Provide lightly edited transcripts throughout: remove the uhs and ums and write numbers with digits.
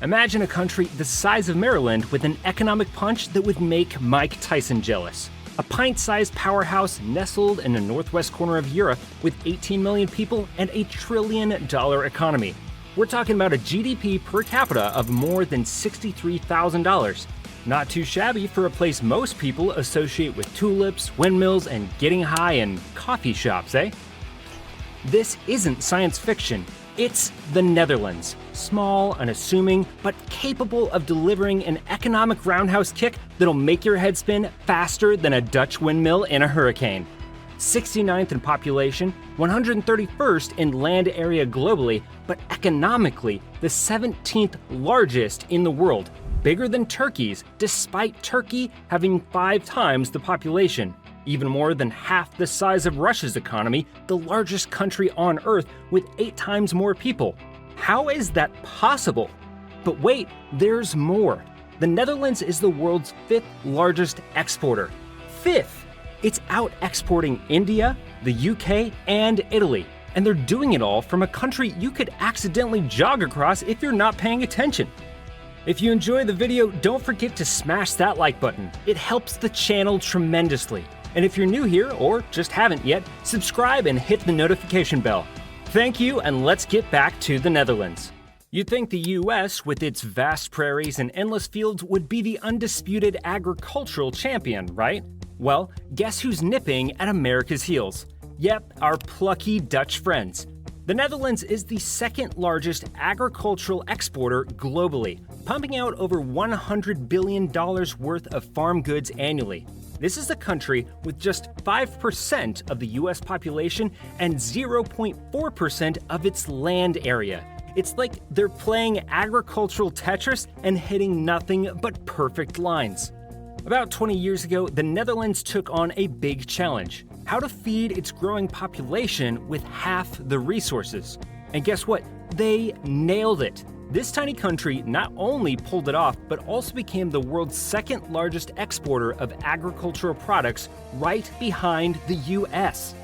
Imagine a country the size of Maryland with an economic punch that would make Mike Tyson jealous. A pint-sized powerhouse nestled in the northwest corner of Europe with 18 million people and a $1 trillion economy. We're talking about a GDP per capita of more than $63,000. Not too shabby for a place most people associate with tulips, windmills, and getting high in coffee shops, eh? This isn't science fiction. It's the Netherlands. Small, unassuming, but capable of delivering an economic roundhouse kick that'll make your head spin faster than a Dutch windmill in a hurricane. 69th in population, 131st in land area globally, but economically the 17th largest in the world, bigger than Turkey's, despite Turkey having 5 times the population. Even more than half the size of Russia's economy, the largest country on Earth with 8 times more people. How is that possible? But wait, there's more. The Netherlands is the world's 5th largest exporter. 5th! It's out exporting India, the UK, and Italy. And they're doing it all from a country you could accidentally jog across if you're not paying attention. If you enjoyed the video, don't forget to smash that like button. It helps the channel tremendously. And if you're new here, or just haven't yet, subscribe and hit the notification bell. Thank you, and let's get back to the Netherlands. You'd think the US, with its vast prairies and endless fields, would be the undisputed agricultural champion, right? Well, guess who's nipping at America's heels? Yep, our plucky Dutch friends. The Netherlands is the 2nd largest agricultural exporter globally, pumping out over $100 billion worth of farm goods annually. This is a country with just 5% of the US population and 0.4% of its land area. It's like they're playing agricultural Tetris and hitting nothing but perfect lines. About 20 years ago, the Netherlands took on a big challenge: how to feed its growing population with half the resources. And guess what? They nailed it. This tiny country not only pulled it off, but also became the world's 2nd largest exporter of agricultural products, right behind the US.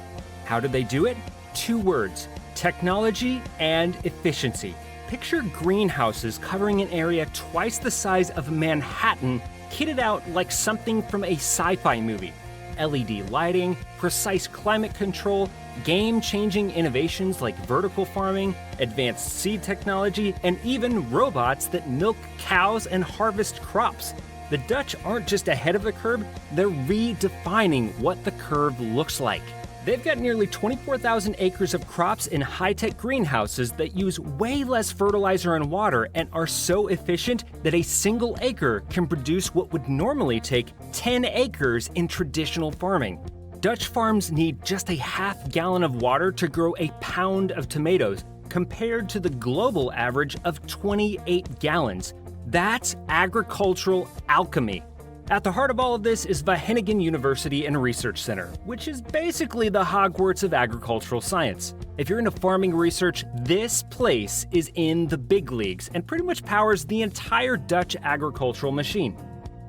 How did they do it? 2 words: technology and efficiency. Picture greenhouses covering an area twice the size of Manhattan, kitted out like something from a sci-fi movie. LED lighting, precise climate control, game-changing innovations like vertical farming, advanced seed technology, and even robots that milk cows and harvest crops. The Dutch aren't just ahead of the curve, they're redefining what the curve looks like. They've got nearly 24,000 acres of crops in high-tech greenhouses that use way less fertilizer and water and are so efficient that a single acre can produce what would normally take 10 acres in traditional farming. Dutch farms need just a half gallon of water to grow a pound of tomatoes, compared to the global average of 28 gallons. That's agricultural alchemy. At the heart of all of this is Wageningen University and Research Center, which is basically the Hogwarts of agricultural science. If you're into farming research, this place is in the big leagues and pretty much powers the entire Dutch agricultural machine.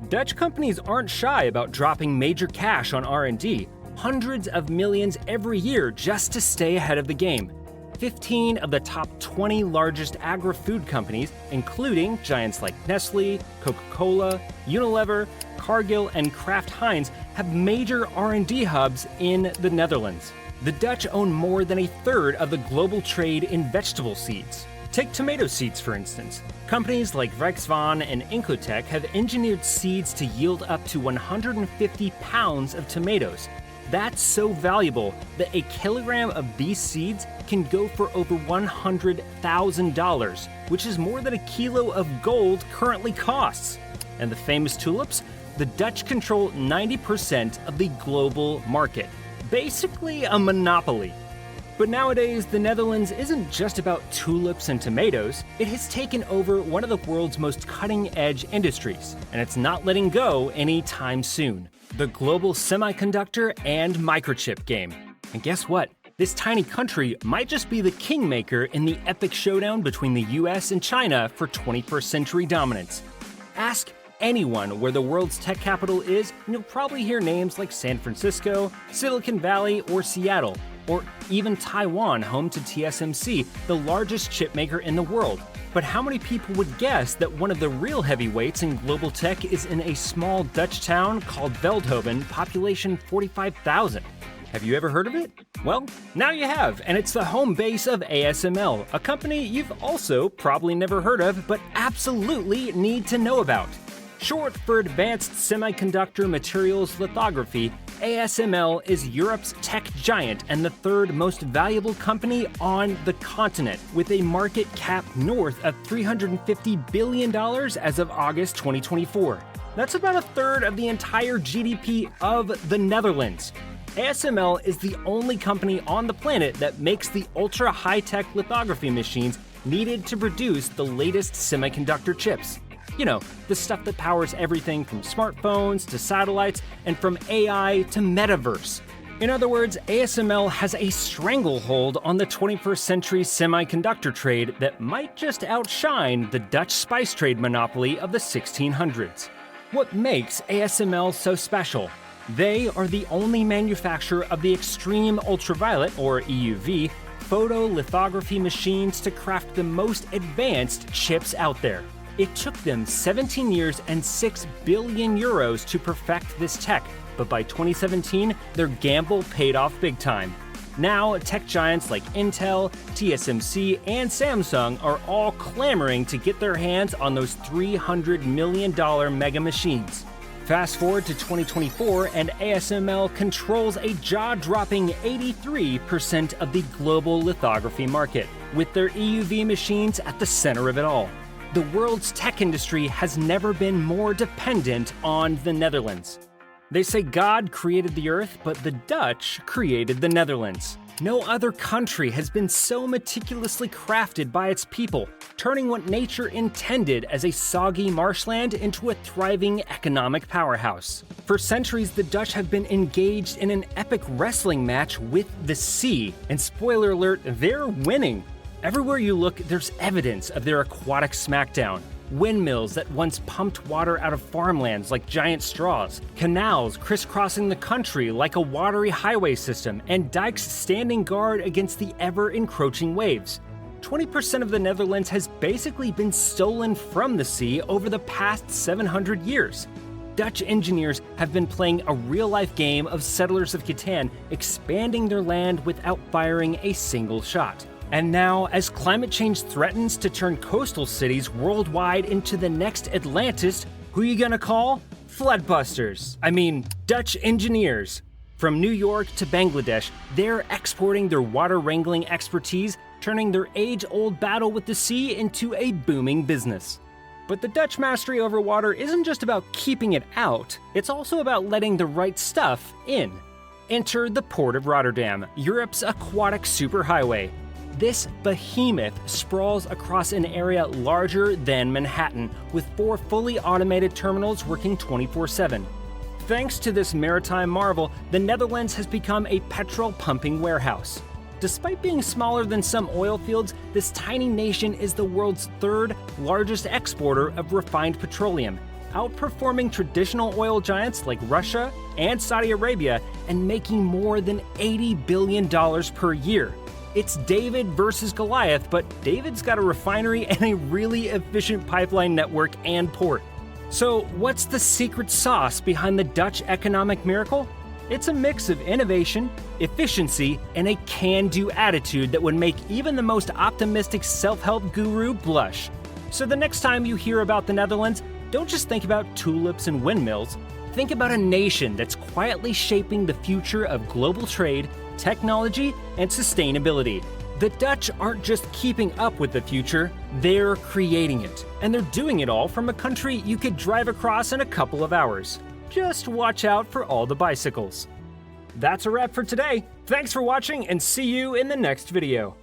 Dutch companies aren't shy about dropping major cash on R&D, hundreds of millions every year just to stay ahead of the game. 15 of the top 20 largest agri-food companies, including giants like Nestle, Coca-Cola, Unilever, Cargill, and Kraft Heinz, have major R&D hubs in the Netherlands. The Dutch own more than a third of the global trade in vegetable seeds. Take tomato seeds, for instance. Companies like Rijkswaan and Incotec have engineered seeds to yield up to 150 pounds of tomatoes. That's so valuable that a kilogram of these seeds can go for over $100,000, which is more than a kilo of gold currently costs. And the famous tulips? The Dutch control 90% of the global market. Basically a monopoly. But nowadays, the Netherlands isn't just about tulips and tomatoes. It has taken over one of the world's most cutting-edge industries, and it's not letting go anytime soon: the global semiconductor and microchip game. And guess what? This tiny country might just be the kingmaker in the epic showdown between the US and China for 21st century dominance. Ask anyone where the world's tech capital is, and you'll probably hear names like San Francisco, Silicon Valley, or Seattle, or even Taiwan, home to TSMC, the largest chipmaker in the world. But how many people would guess that one of the real heavyweights in global tech is in a small Dutch town called Veldhoven, population 45,000? Have you ever heard of it? Well, now you have, and it's the home base of ASML, a company you've also probably never heard of, but absolutely need to know about. Short for Advanced Semiconductor Materials Lithography, ASML is Europe's tech giant and the third most valuable company on the continent, with a market cap north of $350 billion as of August 2024. That's about a third of the entire GDP of the Netherlands. ASML is the only company on the planet that makes the ultra-high-tech lithography machines needed to produce the latest semiconductor chips. You know, the stuff that powers everything from smartphones to satellites and from AI to metaverse. In other words, ASML has a stranglehold on the 21st century semiconductor trade that might just outshine the Dutch spice trade monopoly of the 1600s. What makes ASML so special? They are the only manufacturer of the extreme ultraviolet, or EUV, photolithography machines to craft the most advanced chips out there. It took them 17 years and 6 billion euros to perfect this tech, but by 2017, their gamble paid off big time. Now, tech giants like Intel, TSMC, and Samsung are all clamoring to get their hands on those $300 million mega machines. Fast forward to 2024, and ASML controls a jaw-dropping 83% of the global lithography market, with their EUV machines at the center of it all. The world's tech industry has never been more dependent on the Netherlands. They say God created the earth, but the Dutch created the Netherlands. No other country has been so meticulously crafted by its people, turning what nature intended as a soggy marshland into a thriving economic powerhouse. For centuries, the Dutch have been engaged in an epic wrestling match with the sea, and spoiler alert, they're winning. Everywhere you look, there's evidence of their aquatic smackdown. Windmills that once pumped water out of farmlands like giant straws, canals crisscrossing the country like a watery highway system, and dikes standing guard against the ever-encroaching waves. 20% of the Netherlands has basically been stolen from the sea over the past 700 years. Dutch engineers have been playing a real-life game of Settlers of Catan, expanding their land without firing a single shot. And now, as climate change threatens to turn coastal cities worldwide into the next Atlantis, who are you gonna call? Floodbusters. I mean, Dutch engineers. From New York to Bangladesh, they're exporting their water wrangling expertise, turning their age-old battle with the sea into a booming business. But the Dutch mastery over water isn't just about keeping it out, it's also about letting the right stuff in. Enter the Port of Rotterdam, Europe's aquatic superhighway. This behemoth sprawls across an area larger than Manhattan, with 4 fully automated terminals working 24/7. Thanks to this maritime marvel, the Netherlands has become a petrol-pumping warehouse. Despite being smaller than some oil fields, this tiny nation is the world's 3rd largest exporter of refined petroleum, outperforming traditional oil giants like Russia and Saudi Arabia, and making more than $80 billion per year. It's David versus Goliath, but David's got a refinery and a really efficient pipeline network and port. So what's the secret sauce behind the Dutch economic miracle? It's a mix of innovation, efficiency, and a can-do attitude that would make even the most optimistic self-help guru blush. So the next time you hear about the Netherlands, don't just think about tulips and windmills. Think about a nation that's quietly shaping the future of global trade, technology, and sustainability. The Dutch aren't just keeping up with the future, they're creating it. And they're doing it all from a country you could drive across in a couple of hours. Just watch out for all the bicycles. That's a wrap for today. Thanks for watching, and see you in the next video.